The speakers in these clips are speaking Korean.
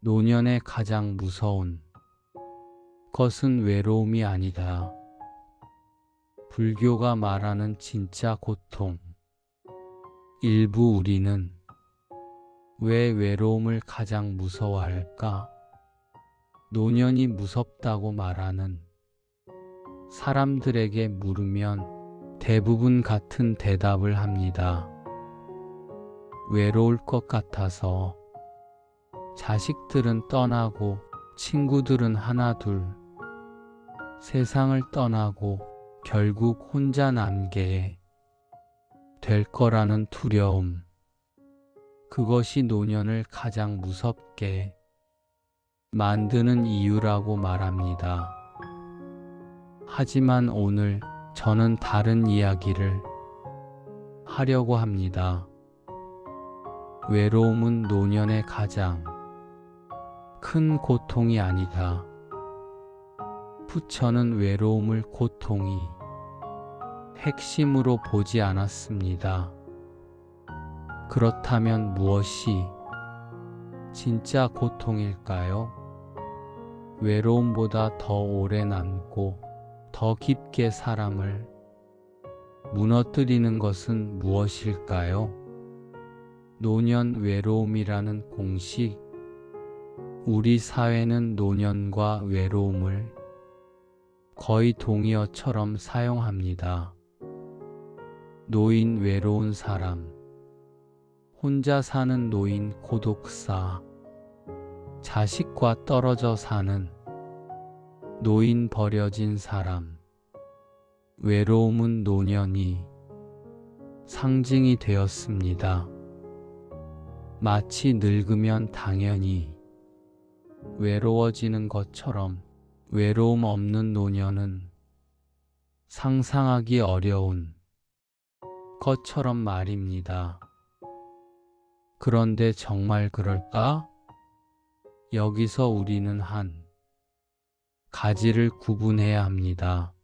노년의 가장 무서운 것은 외로움이 아니다. 불교가 말하는 진짜 고통. 일부 우리는 왜 외로움을 가장 무서워할까? 노년이 무섭다고 말하는 사람들에게 물으면 대부분 같은 대답을 합니다. 외로울 것 같아서. 자식들은 떠나고 친구들은 하나둘 세상을 떠나고 결국 혼자 남게 될 거라는 두려움. 그것이 노년을 가장 무섭게 만드는 이유라고 말합니다. 하지만 오늘 저는 다른 이야기를 하려고 합니다. 외로움은 노년의 가장 큰 고통이 아니다. 부처는 외로움을 고통이 핵심으로 보지 않았습니다. 그렇다면 무엇이 진짜 고통일까요? 외로움보다 더 오래 남고 더 깊게 사람을 무너뜨리는 것은 무엇일까요? 노년 외로움이라는 공식. 우리 사회는 노년과 외로움을 거의 동의어처럼 사용합니다. 노인 외로운 사람, 혼자 사는 노인 고독사, 자식과 떨어져 사는 노인 버려진 사람. 외로움은 노년이 상징이 되었습니다. 마치 늙으면 당연히 외로워지는 것처럼 외로움 없는 노년은 상상하기 어려운 것처럼 말입니다. 그런데 정말 그럴까? 여기서 우리는 한 가지를 구분해야 합니다.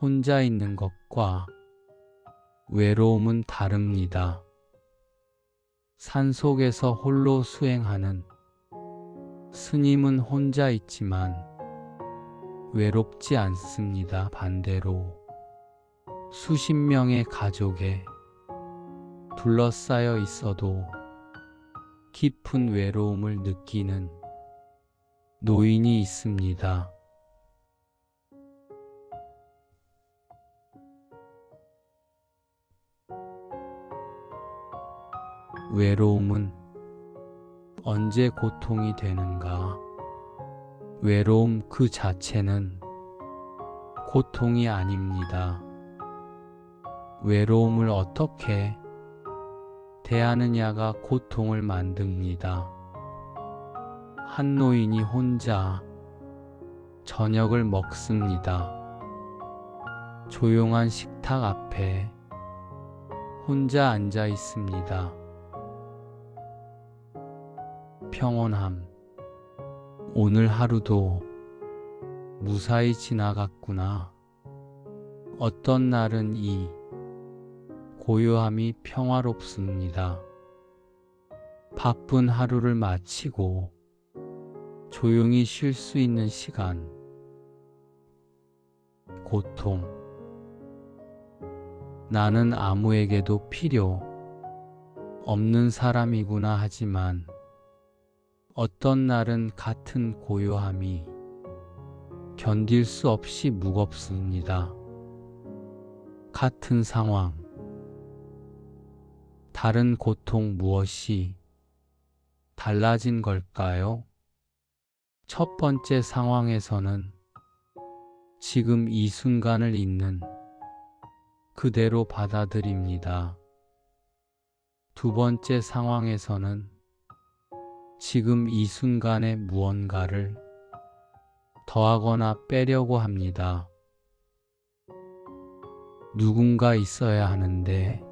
혼자 있는 것과 외로움은 다릅니다. 산속에서 홀로 수행하는 스님은 혼자 있지만 외롭지 않습니다. 반대로 수십 명의 가족에 둘러싸여 있어도 깊은 외로움을 느끼는 노인이 있습니다. 외로움은 언제 고통이 되는가? 외로움 그 자체는 고통이 아닙니다. 외로움을 어떻게 대하느냐가 고통을 만듭니다. 한 노인이 혼자 저녁을 먹습니다. 조용한 식탁 앞에 혼자 앉아 있습니다. 평온함. 오늘 하루도 무사히 지나갔구나. 어떤 날은 이 고요함이 평화롭습니다. 바쁜 하루를 마치고 조용히 쉴 수 있는 시간. 고통. 나는 아무에게도 필요 없는 사람이구나. 하지만 어떤 날은 같은 고요함이 견딜 수 없이 무겁습니다. 같은 상황, 다른 고통. 무엇이 달라진 걸까요? 첫 번째 상황에서는 지금 이 순간을 있는 그대로 받아들입니다. 두 번째 상황에서는 지금 이 순간에 무언가를 더하거나 빼려고 합니다. 누군가 있어야 하는데,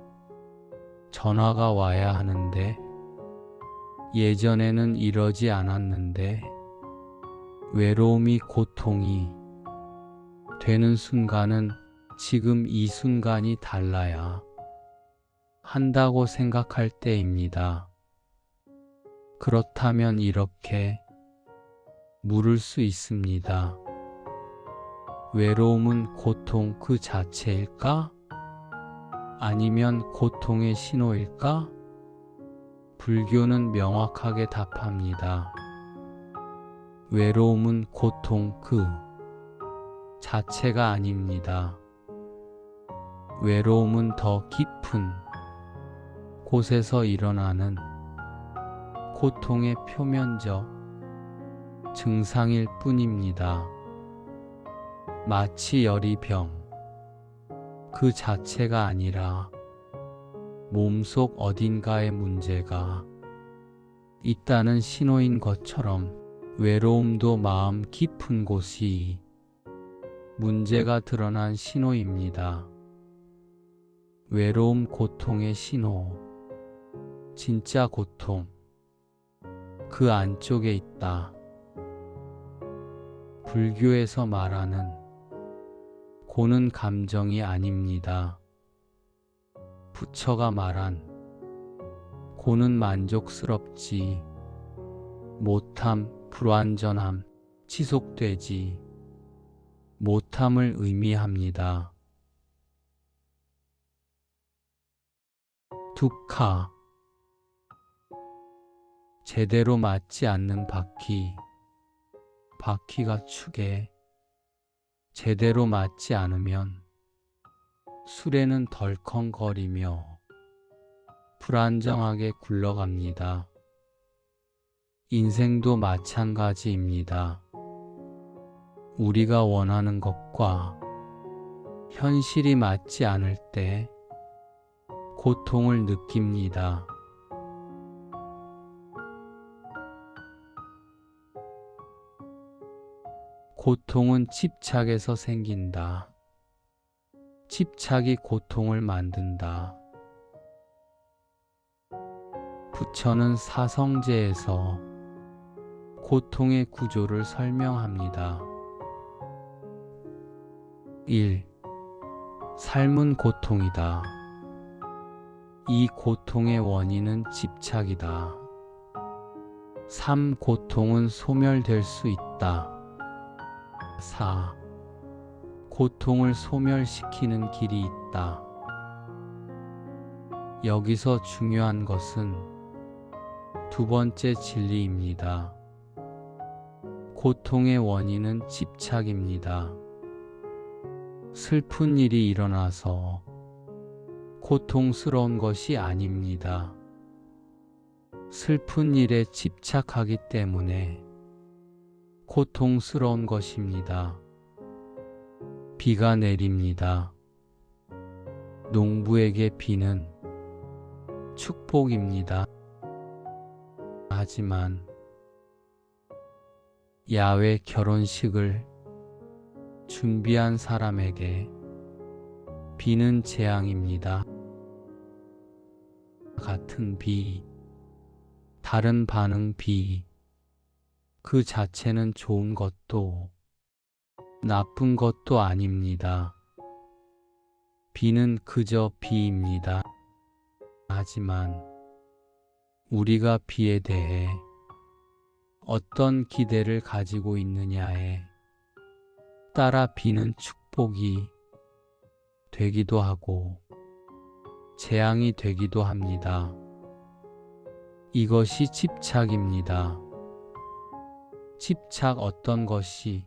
전화가 와야 하는데, 예전에는 이러지 않았는데. 외로움이 고통이 되는 순간은 지금 이 순간이 달라야 한다고 생각할 때입니다. 그렇다면 이렇게 물을 수 있습니다. 외로움은 고통 그 자체일까? 아니면 고통의 신호일까? 불교는 명확하게 답합니다. 외로움은 고통 그 자체가 아닙니다. 외로움은 더 깊은 곳에서 일어나는 고통의 표면적 증상일 뿐입니다. 마치 열이 병 그 자체가 아니라 몸속 어딘가에 문제가 있다는 신호인 것처럼 외로움도 마음 깊은 곳이 문제가 드러난 신호입니다. 외로움 고통의 신호, 진짜 고통, 그 안쪽에 있다. 불교에서 말하는 고는 감정이 아닙니다. 부처가 말한 고는 만족스럽지 못함, 불완전함, 지속되지 못함을 의미합니다. 두카, 제대로 맞지 않는 바퀴, 바퀴가 축에 제대로 맞지 않으면 수레는 덜컹거리며 불안정하게 굴러갑니다. 인생도 마찬가지입니다. 우리가 원하는 것과 현실이 맞지 않을 때 고통을 느낍니다. 고통은 집착에서 생긴다. 집착이 고통을 만든다. 부처는 사성제에서 고통의 구조를 설명합니다. 1. 삶은 고통이다. 이 고통의 원인은 집착이다. 3. 고통은 소멸될 수 있다. 4. 고통을 소멸시키는 길이 있다. 여기서 중요한 것은 두 번째 진리입니다. 고통의 원인은 집착입니다. 슬픈 일이 일어나서 고통스러운 것이 아닙니다. 슬픈 일에 집착하기 때문에 고통스러운 것입니다. 비가 내립니다. 농부에게 비는 축복입니다. 하지만 야외 결혼식을 준비한 사람에게 비는 재앙입니다. 같은 비, 다른 반응 비, 그 자체는 좋은 것도 나쁜 것도 아닙니다. 비는 그저 비입니다. 하지만 우리가 비에 대해 어떤 기대를 가지고 있느냐에 따라 비는 축복이 되기도 하고 재앙이 되기도 합니다. 이것이 집착입니다. 집착 어떤 것이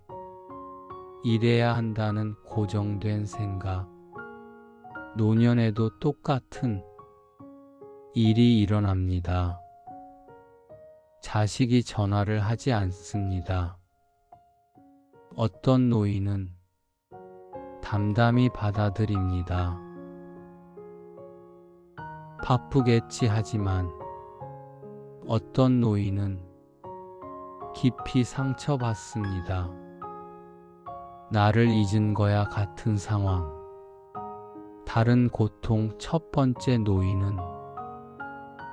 이래야 한다는 고정된 생각. 노년에도 똑같은 일이 일어납니다. 자식이 전화를 하지 않습니다. 어떤 노인은 담담히 받아들입니다. 바쁘겠지 하지만 어떤 노인은 깊이 상처받습니다. 나를 잊은 거야 같은 상황. 다른 고통. 첫 번째 노인은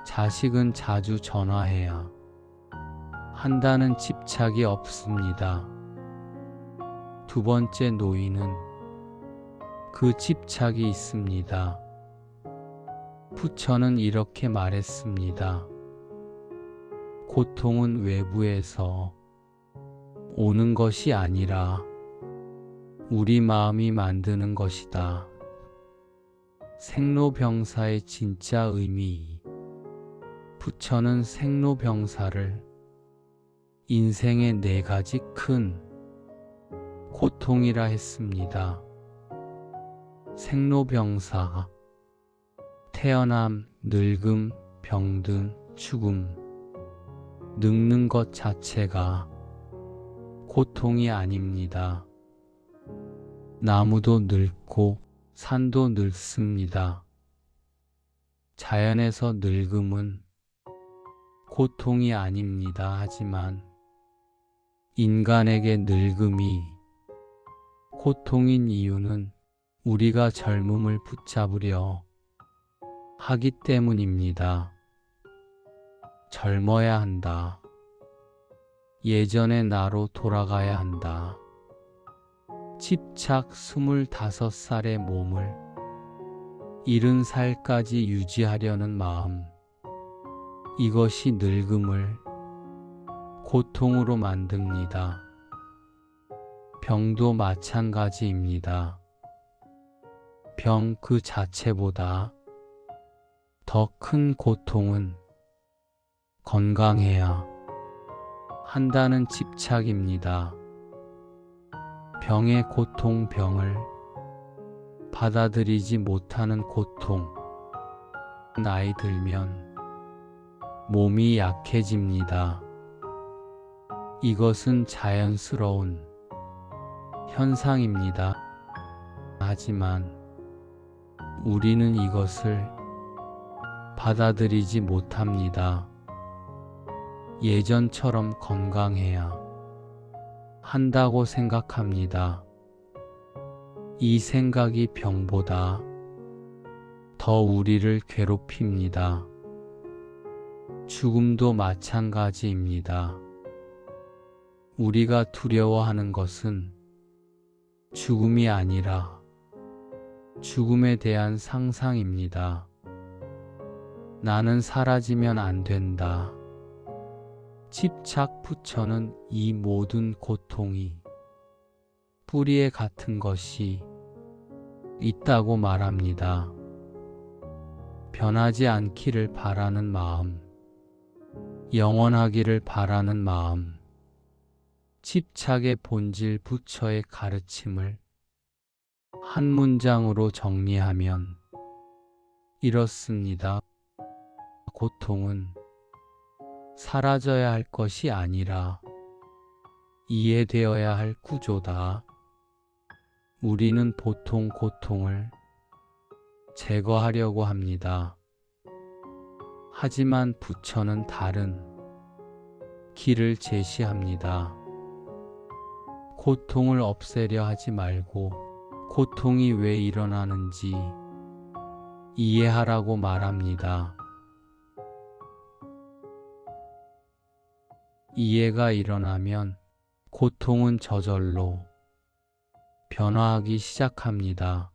자식은 자주 전화해야 한다는 집착이 없습니다. 두 번째 노인은 그 집착이 있습니다. 부처는 이렇게 말했습니다. 고통은 외부에서 오는 것이 아니라 우리 마음이 만드는 것이다. 생로병사의 진짜 의미. 부처는 생로병사를 인생의 4가지 큰 고통이라 했습니다. 생로병사, 태어남, 늙음, 병든, 죽음. 늙는 것 자체가 고통이 아닙니다. 나무도 늙고 산도 늙습니다. 자연에서 늙음은 고통이 아닙니다. 하지만 인간에게 늙음이 고통인 이유는 우리가 젊음을 붙잡으려 하기 때문입니다. 젊어야 한다. 예전의 나로 돌아가야 한다. 집착 25살의 몸을 70살까지 유지하려는 마음. 이것이 늙음을 고통으로 만듭니다. 병도 마찬가지입니다. 병 그 자체보다 더 큰 고통은 건강해야 한다는 집착입니다. 병의 고통, 병을 받아들이지 못하는 고통. 나이 들면 몸이 약해집니다. 이것은 자연스러운 현상입니다. 하지만 우리는 이것을 받아들이지 못합니다. 예전처럼 건강해야 한다고 생각합니다. 이 생각이 병보다 더 우리를 괴롭힙니다. 죽음도 마찬가지입니다. 우리가 두려워하는 것은 죽음이 아니라 죽음에 대한 상상입니다. 나는 사라지면 안 된다. 집착 부처는 이 모든 고통이 뿌리에 같은 것이 있다고 말합니다. 변하지 않기를 바라는 마음, 영원하기를 바라는 마음. 집착의 본질 부처의 가르침을 한 문장으로 정리하면 이렇습니다. 고통은 사라져야 할 것이 아니라 이해되어야 할 구조다. 우리는 보통 고통을 제거하려고 합니다. 하지만 부처는 다른 길을 제시합니다. 고통을 없애려 하지 말고 고통이 왜 일어나는지 이해하라고 말합니다. 이해가 일어나면 고통은 저절로 변화하기 시작합니다.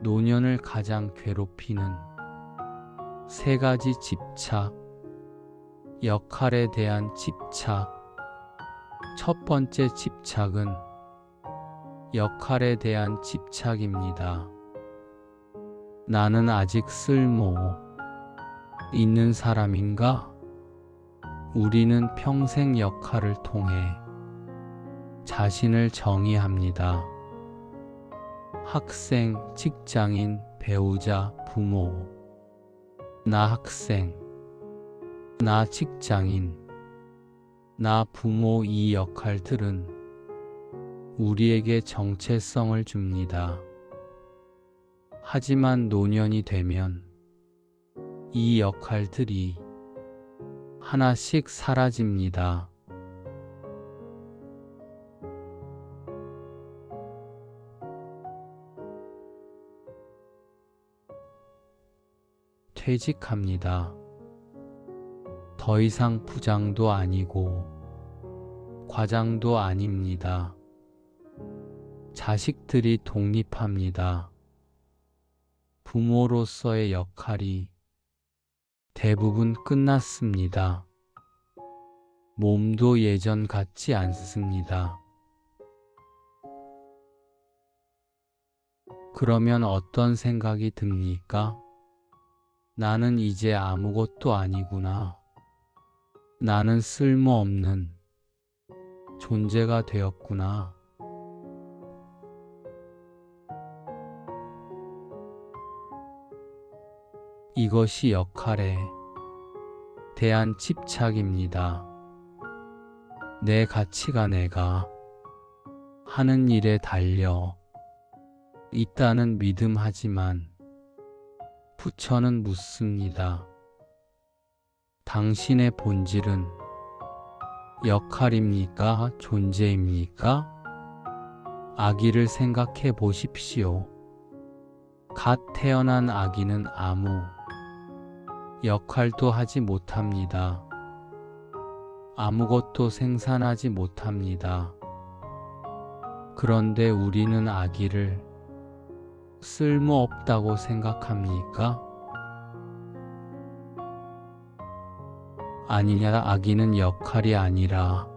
노년을 가장 괴롭히는 3가지 집착, 역할에 대한 집착. 첫 번째 집착은 역할에 대한 집착입니다. 나는 아직 쓸모 있는 사람인가? 우리는 평생 역할을 통해 자신을 정의합니다. 학생, 직장인, 배우자, 부모. 나 학생, 나 직장인, 나 부모. 이 역할들은 우리에게 정체성을 줍니다. 하지만 노년이 되면 이 역할들이 하나씩 사라집니다. 퇴직합니다. 더 이상 부장도 아니고 과장도 아닙니다. 자식들이 독립합니다. 부모로서의 역할이 대부분 끝났습니다. 몸도 예전 같지 않습니다. 그러면 어떤 생각이 듭니까? 나는 이제 아무것도 아니구나. 나는 쓸모없는 존재가 되었구나. 이것이 역할에 대한 집착입니다. 내 가치가 내가 하는 일에 달려 있다는 믿음하지만 부처는 묻습니다. 당신의 본질은 역할입니까? 존재입니까? 아기를 생각해 보십시오. 갓 태어난 아기는 아무 역할도 하지 못합니다. 아무것도 생산하지 못합니다. 그런데 우리는 아기를 쓸모없다고 생각합니까? 아니냐, 아기는 역할이 아니라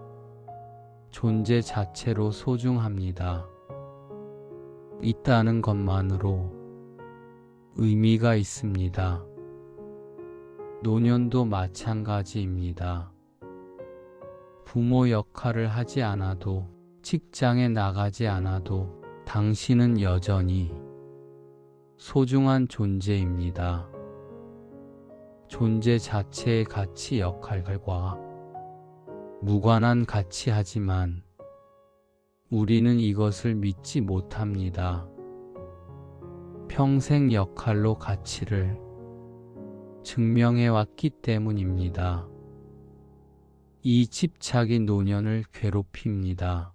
존재 자체로 소중합니다. 있다는 것만으로 의미가 있습니다. 노년도 마찬가지입니다. 부모 역할을 하지 않아도, 직장에 나가지 않아도 당신은 여전히 소중한 존재입니다. 존재 자체의 가치, 역할과 무관한 가치하지만 우리는 이것을 믿지 못합니다. 평생 역할로 가치를 증명해왔기 때문입니다. 이 집착이 노년을 괴롭힙니다.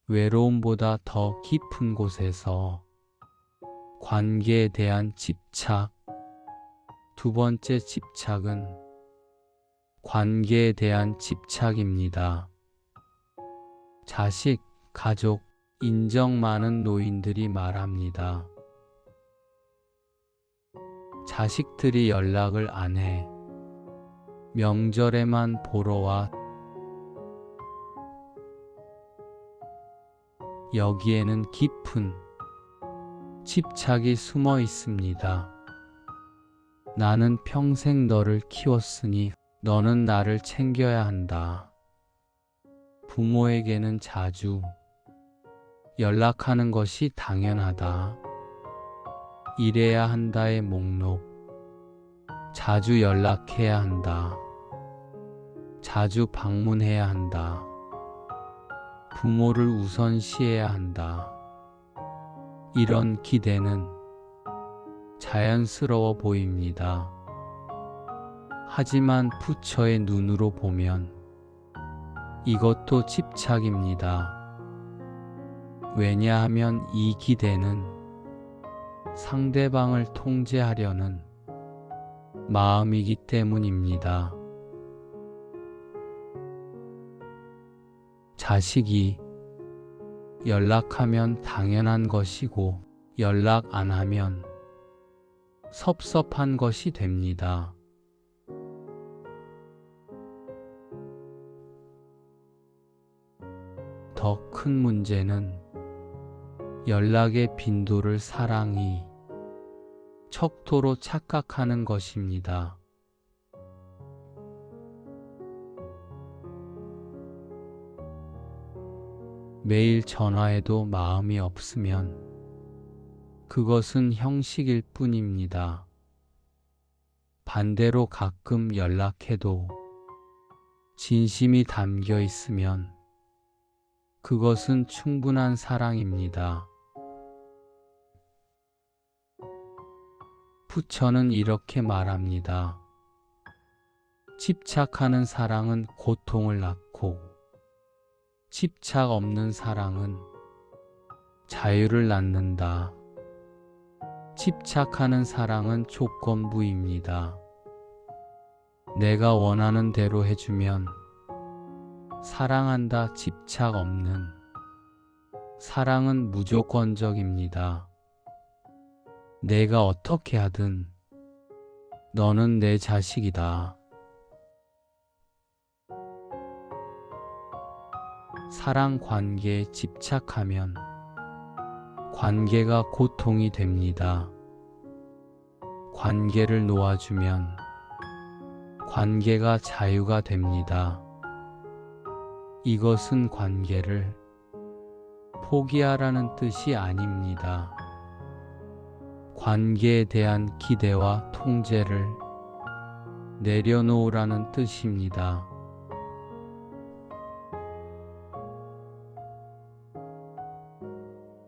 외로움보다 더 깊은 곳에서 관계에 대한 집착. 두 번째 집착은 관계에 대한 집착입니다. 자식, 가족, 인정. 많은 노인들이 말합니다. 자식들이 연락을 안 해. 명절에만 보러 와. 여기에는 깊은 집착이 숨어 있습니다. 나는 평생 너를 키웠으니 너는 나를 챙겨야 한다. 부모에게는 자주 연락하는 것이 당연하다. 이래야 한다의 목록. 자주 연락해야 한다. 자주 방문해야 한다. 부모를 우선시해야 한다. 이런 기대는 자연스러워 보입니다. 하지만 부처의 눈으로 보면 이것도 집착입니다. 왜냐하면 이 기대는 상대방을 통제하려는 마음이기 때문입니다. 자식이 연락하면 당연한 것이고 연락 안 하면 섭섭한 것이 됩니다. 더 큰 문제는 연락의 빈도를 사랑이 척도로 착각하는 것입니다. 매일 전화해도 마음이 없으면 그것은 형식일 뿐입니다. 반대로 가끔 연락해도 진심이 담겨 있으면 그것은 충분한 사랑입니다. 부처는 이렇게 말합니다. 집착하는 사랑은 고통을 낳고 집착 없는 사랑은 자유를 낳는다. 집착하는 사랑은 조건부입니다. 내가 원하는 대로 해주면 사랑한다. 집착 없는 사랑은 무조건적입니다. 내가 어떻게 하든 너는 내 자식이다. 사랑 관계에 집착하면 관계가 고통이 됩니다. 관계를 놓아주면 관계가 자유가 됩니다. 이것은 관계를 포기하라는 뜻이 아닙니다. 관계에 대한 기대와 통제를 내려놓으라는 뜻입니다.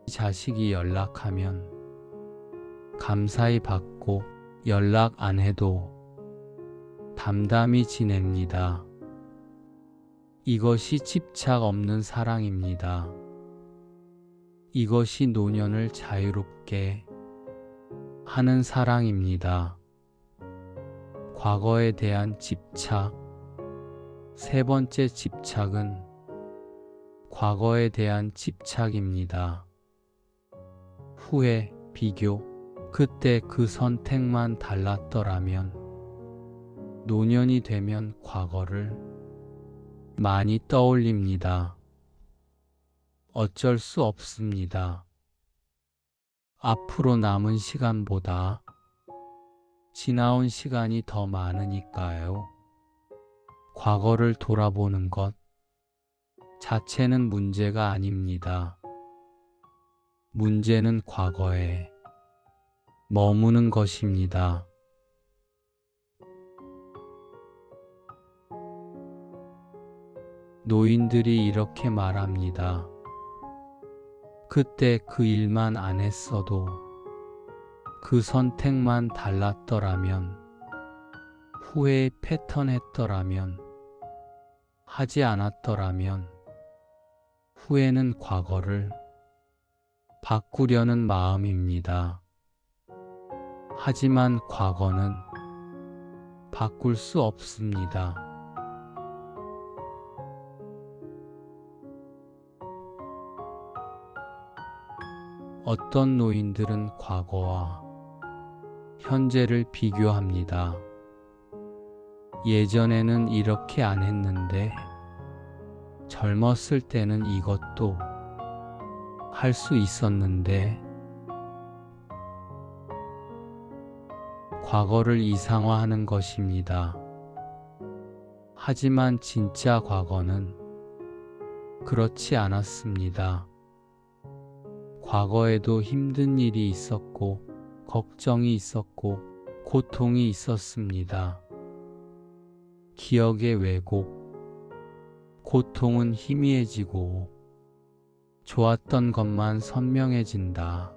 자식이 연락하면 감사히 받고 연락 안 해도 담담히 지냅니다. 이것이 집착 없는 사랑입니다. 이것이 노년을 자유롭게 하는 사랑입니다. 과거에 대한 집착. 세 번째 집착은 과거에 대한 집착입니다. 후회, 비교. 그때 그 선택만 달랐더라면. 노년이 되면 과거를 많이 떠올립니다. 어쩔 수 없습니다. 앞으로 남은 시간보다 지나온 시간이 더 많으니까요. 과거를 돌아보는 것 자체는 문제가 아닙니다. 문제는 과거에 머무는 것입니다. 노인들이 이렇게 말합니다. 그때 그 일만 안 했어도, 그 선택만 달랐더라면, 후회의 패턴 했더라면, 하지 않았더라면. 후회는 과거를 바꾸려는 마음입니다. 하지만 과거는 바꿀 수 없습니다. 어떤 노인들은 과거와 현재를 비교합니다. 예전에는 이렇게 안 했는데, 젊었을 때는 이것도 할 수 있었는데. 과거를 이상화하는 것입니다. 하지만 진짜 과거는 그렇지 않았습니다. 과거에도 힘든 일이 있었고, 걱정이 있었고, 고통이 있었습니다. 기억의 왜곡. 고통은 희미해지고, 좋았던 것만 선명해진다.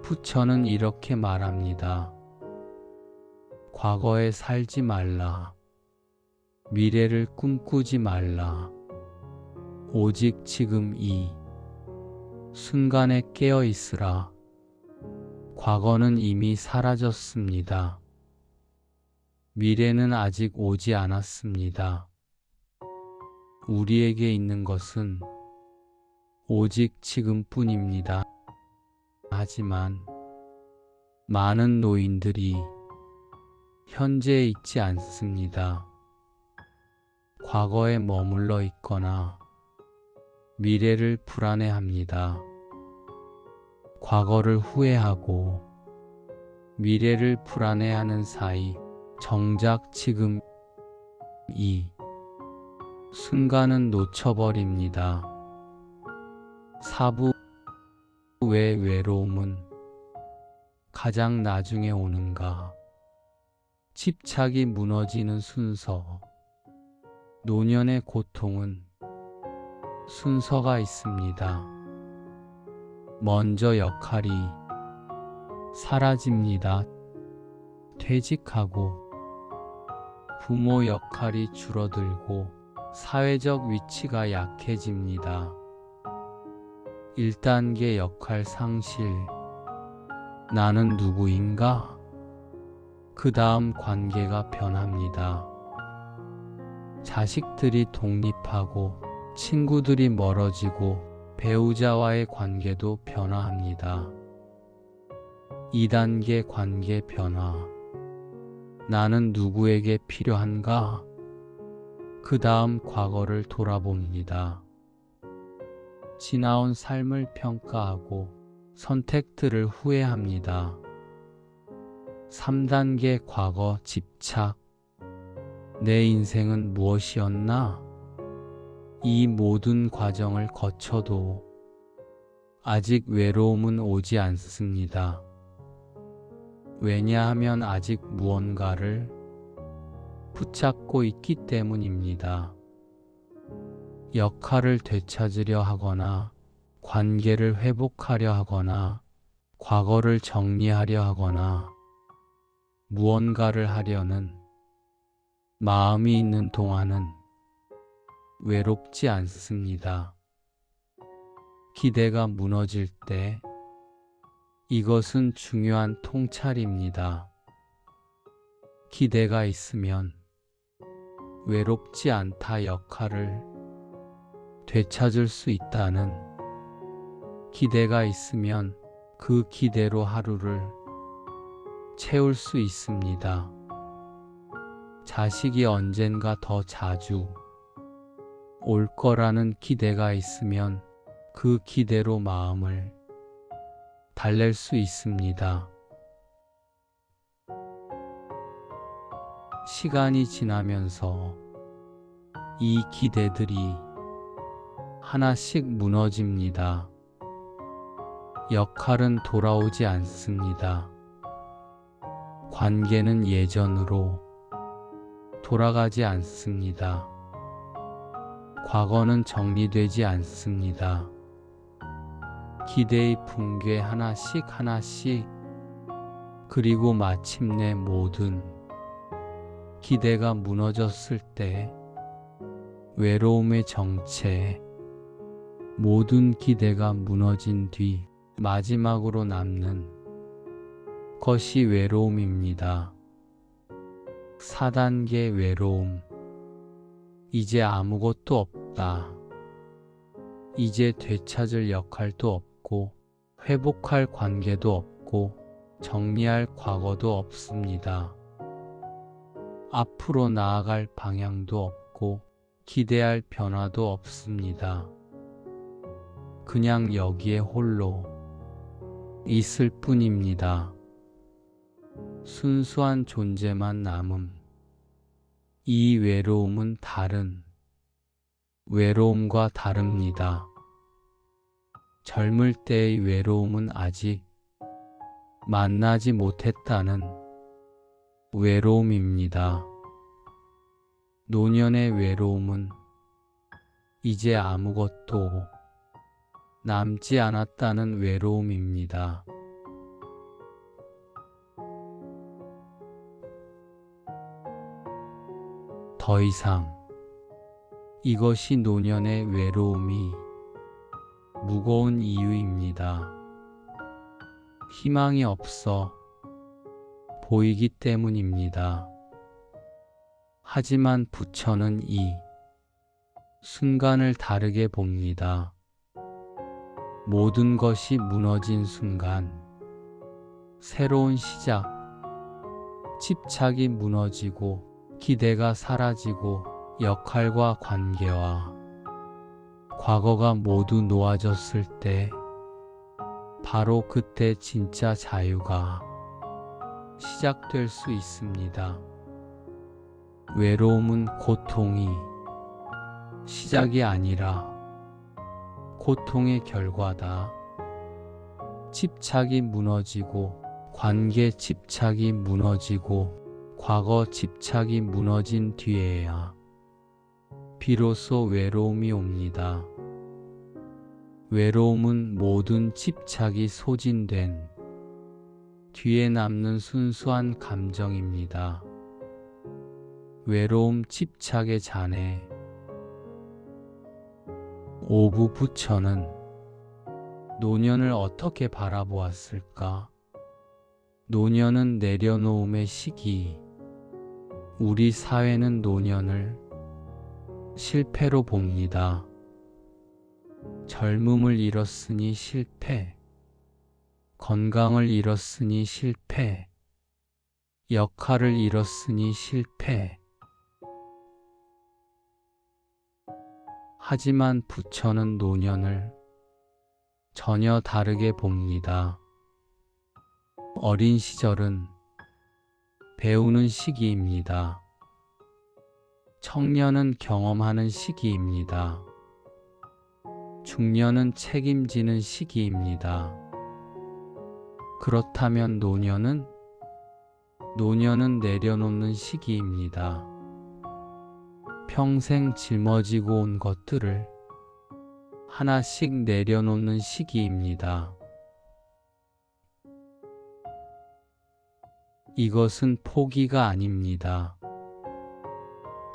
부처는 이렇게 말합니다. 과거에 살지 말라. 미래를 꿈꾸지 말라. 오직 지금 이 순간에 깨어 있으라. 과거는 이미 사라졌습니다. 미래는 아직 오지 않았습니다. 우리에게 있는 것은 오직 지금뿐입니다. 하지만 많은 노인들이 현재에 있지 않습니다. 과거에 머물러 있거나 미래를 불안해합니다. 과거를 후회하고 미래를 불안해하는 사이, 정작 지금 이 순간은 놓쳐버립니다. 사부. 왜 외로움은 가장 나중에 오는가? 집착이 무너지는 순서. 노년의 고통은 순서가 있습니다. 먼저 역할이 사라집니다. 퇴직하고 부모 역할이 줄어들고 사회적 위치가 약해집니다. 1단계 역할 상실. 나는 누구인가? 그 다음 관계가 변합니다. 자식들이 독립하고 친구들이 멀어지고 배우자와의 관계도 변화합니다. 2단계 관계 변화. 나는 누구에게 필요한가? 그 다음 과거를 돌아봅니다. 지나온 삶을 평가하고 선택들을 후회합니다. 3단계 과거 집착. 내 인생은 무엇이었나? 이 모든 과정을 거쳐도 아직 외로움은 오지 않습니다. 왜냐하면 아직 무언가를 붙잡고 있기 때문입니다. 역할을 되찾으려 하거나 관계를 회복하려 하거나 과거를 정리하려 하거나 무언가를 하려는 마음이 있는 동안은 외롭지 않습니다. 기대가 무너질 때 이것은 중요한 통찰입니다. 기대가 있으면 외롭지 않다. 역할을 되찾을 수 있다는 기대가 있으면 그 기대로 하루를 채울 수 있습니다. 자식이 언젠가 더 자주 올 거라는 기대가 있으면 그 기대로 마음을 달랠 수 있습니다. 시간이 지나면서 이 기대들이 하나씩 무너집니다. 역할은 돌아오지 않습니다. 관계는 예전으로 돌아가지 않습니다. 과거는 정리되지 않습니다. 기대의 붕괴 하나씩 하나씩, 그리고 마침내 모든 기대가 무너졌을 때 외로움의 정체, 모든 기대가 무너진 뒤 마지막으로 남는 것이 외로움입니다. 4단계 외로움. 이제 아무것도 없다. 이제 되찾을 역할도 없고 회복할 관계도 없고 정리할 과거도 없습니다. 앞으로 나아갈 방향도 없고 기대할 변화도 없습니다. 그냥 여기에 홀로 있을 뿐입니다. 순수한 존재만 남음. 이 외로움은 다른 외로움과 다릅니다. 젊을 때의 외로움은 아직 만나지 못했다는 외로움입니다. 노년의 외로움은 이제 아무것도 남지 않았다는 외로움입니다. 더 이상 이것이 노년의 외로움이 무거운 이유입니다. 희망이 없어 보이기 때문입니다. 하지만 부처는 이 순간을 다르게 봅니다. 모든 것이 무너진 순간, 새로운 시작, 집착이 무너지고 기대가 사라지고 역할과 관계와 과거가 모두 놓아졌을 때, 바로 그때 진짜 자유가 시작될 수 있습니다. 외로움은 고통이 시작이 아니라 고통의 결과다. 집착이 무너지고 관계 집착이 무너지고 과거 집착이 무너진 뒤에야 비로소 외로움이 옵니다. 외로움은 모든 집착이 소진된 뒤에 남는 순수한 감정입니다. 외로움 집착의 잔해. 오부 부처는 노년을 어떻게 바라보았을까? 노년은 내려놓음의 시기. 우리 사회는 노년을 실패로 봅니다. 젊음을 잃었으니 실패, 건강을 잃었으니 실패, 역할을 잃었으니 실패. 하지만 부처는 노년을 전혀 다르게 봅니다. 어린 시절은 배우는 시기입니다. 청년은 경험하는 시기입니다. 중년은 책임지는 시기입니다. 그렇다면 노년은 내려놓는 시기입니다. 평생 짊어지고 온 것들을 하나씩 내려놓는 시기입니다. 이것은 포기가 아닙니다.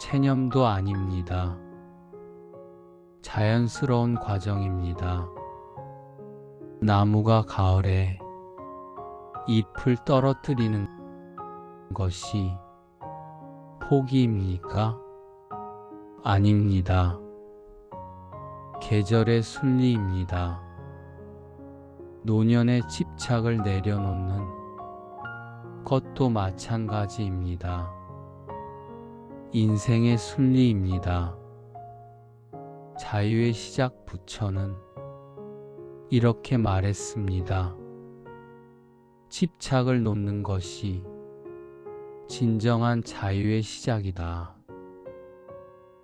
체념도 아닙니다. 자연스러운 과정입니다. 나무가 가을에 잎을 떨어뜨리는 것이 포기입니까? 아닙니다. 계절의 순리입니다. 노년의 집착을 내려놓는 것도 마찬가지입니다. 인생의 순리입니다. 자유의 시작 부처는 이렇게 말했습니다. 집착을 놓는 것이 진정한 자유의 시작이다.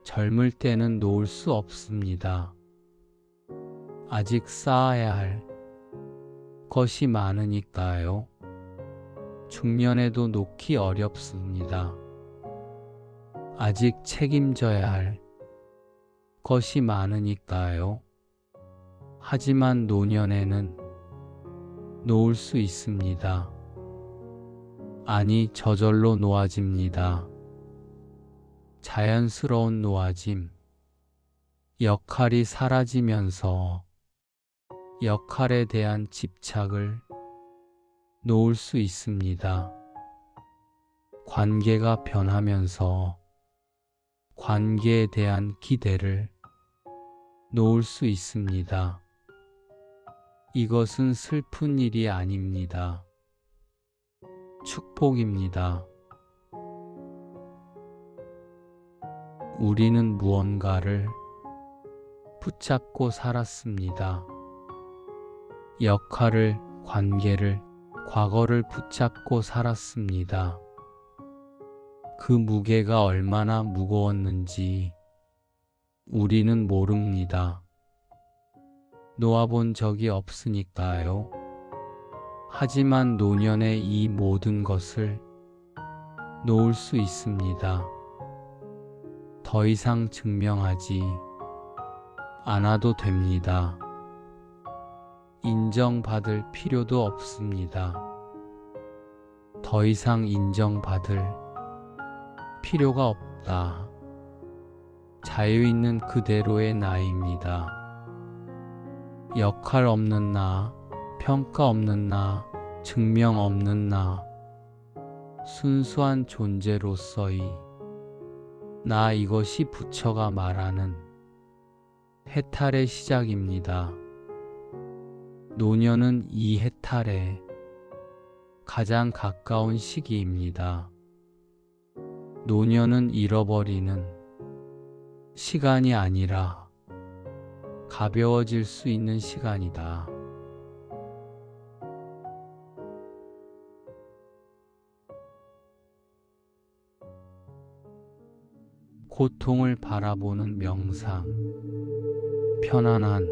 젊을 때는 놓을 수 없습니다. 아직 쌓아야 할 것이 많으니까요. 중년에도 놓기 어렵습니다. 아직 책임져야 할 것이 많으니까요. 하지만 노년에는 놓을 수 있습니다. 아니, 저절로 놓아집니다. 자연스러운 놓아짐. 역할이 사라지면서 역할에 대한 집착을 놓을 수 있습니다. 관계가 변하면서 관계에 대한 기대를 놓을 수 있습니다. 이것은 슬픈 일이 아닙니다. 축복입니다. 우리는 무언가를 붙잡고 살았습니다. 역할을, 관계를, 과거를 붙잡고 살았습니다. 그 무게가 얼마나 무거웠는지 우리는 모릅니다. 놓아본 적이 없으니까요. 하지만 노년에 이 모든 것을 놓을 수 있습니다. 더 이상 증명하지 않아도 됩니다. 인정받을 필요도 없습니다. 더 이상 인정받을 필요가 없다. 자유 있는 그대로의 나입니다. 역할 없는 나, 평가 없는 나, 증명 없는 나, 순수한 존재로서의 나, 이것이 부처가 말하는 해탈의 시작입니다. 노년은 이 해탈에 가장 가까운 시기입니다. 노년은 잃어버리는 시간이 아니라 가벼워질 수 있는 시간이다. 고통을 바라보는 명상. 편안한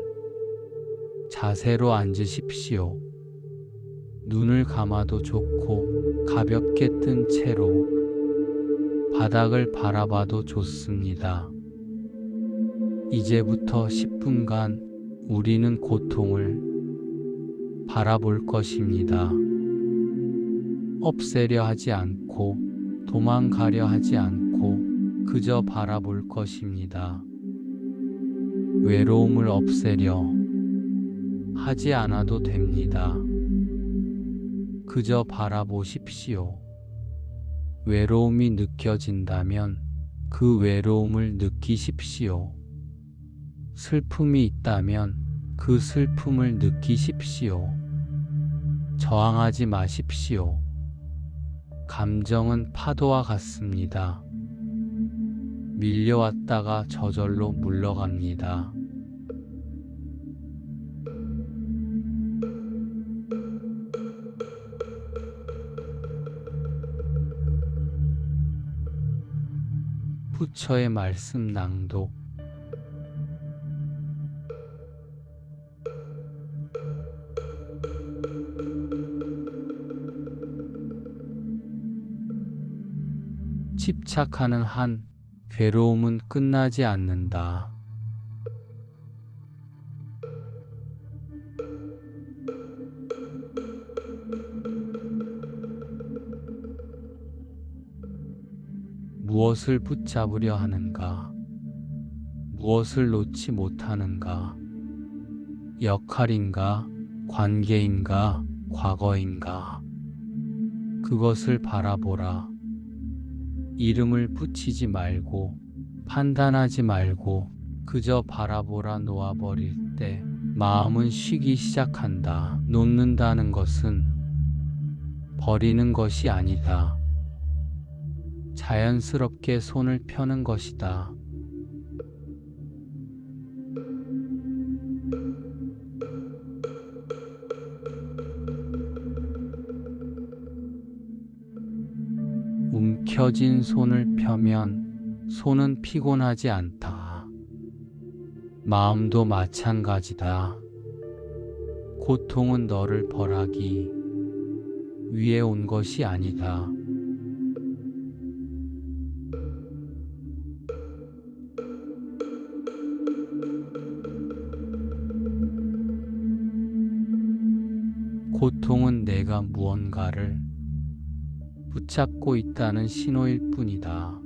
자세로 앉으십시오. 눈을 감아도 좋고 가볍게 뜬 채로 바닥을 바라봐도 좋습니다. 이제부터 10분간 우리는 고통을 바라볼 것입니다. 없애려 하지 않고 도망가려 하지 않고 그저 바라볼 것입니다. 외로움을 없애려 하지 않아도 됩니다. 그저 바라보십시오. 외로움이 느껴진다면 그 외로움을 느끼십시오. 슬픔이 있다면 그 슬픔을 느끼십시오. 저항하지 마십시오. 감정은 파도와 같습니다. 밀려왔다가 저절로 물러갑니다. 부처의 말씀 낭독. 집착하는 한 괴로움은 끝나지 않는다. 무엇을 붙잡으려 하는가? 무엇을 놓지 못하는가? 역할인가? 관계인가? 과거인가? 그것을 바라보라. 이름을 붙이지 말고 판단하지 말고 그저 바라보라. 놓아버릴 때 마음은 쉬기 시작한다. 놓는다는 것은 버리는 것이 아니다. 자연스럽게 손을 펴는 것이다. 움켜진 손을 펴면 손은 피곤하지 않다. 마음도 마찬가지다. 고통은 너를 벌하기 위해 온 것이 아니다. 고통은 내가 무언가를 붙잡고 있다는 신호일 뿐이다.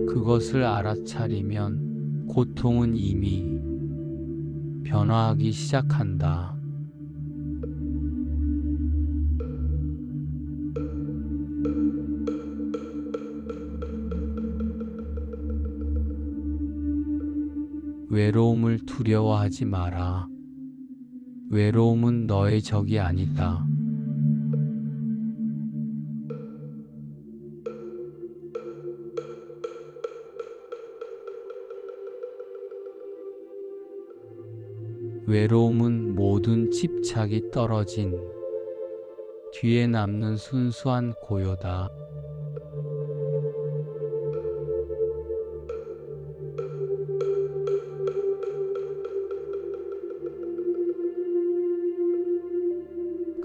그것을 알아차리면 고통은 이미 변화하기 시작한다. 외로움을 두려워하지 마라. 외로움은 너의 적이 아니다. 외로움은 모든 집착이 떨어진 뒤에 남는 순수한 고요다.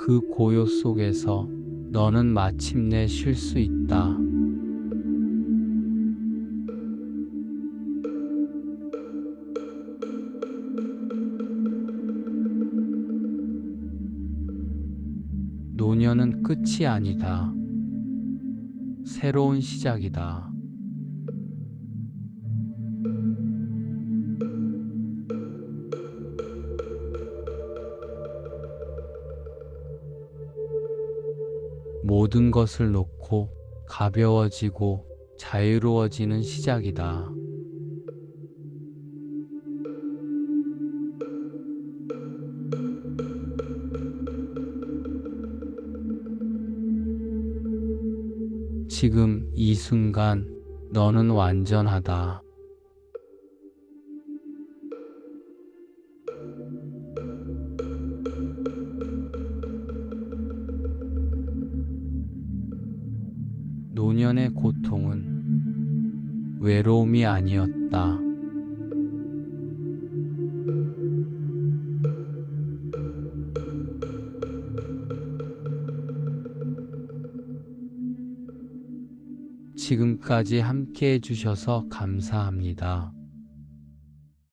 그 고요 속에서 너는 마침내 쉴 수 있다. 노년은 끝이 아니다. 새로운 시작이다. 모든 것을 놓고 가벼워지고 자유로워지는 시작이다. 지금 이 순간 너는 완전하다. 노년의 고통은 외로움이 아니었다. 지금까지 함께 해주셔서 감사합니다.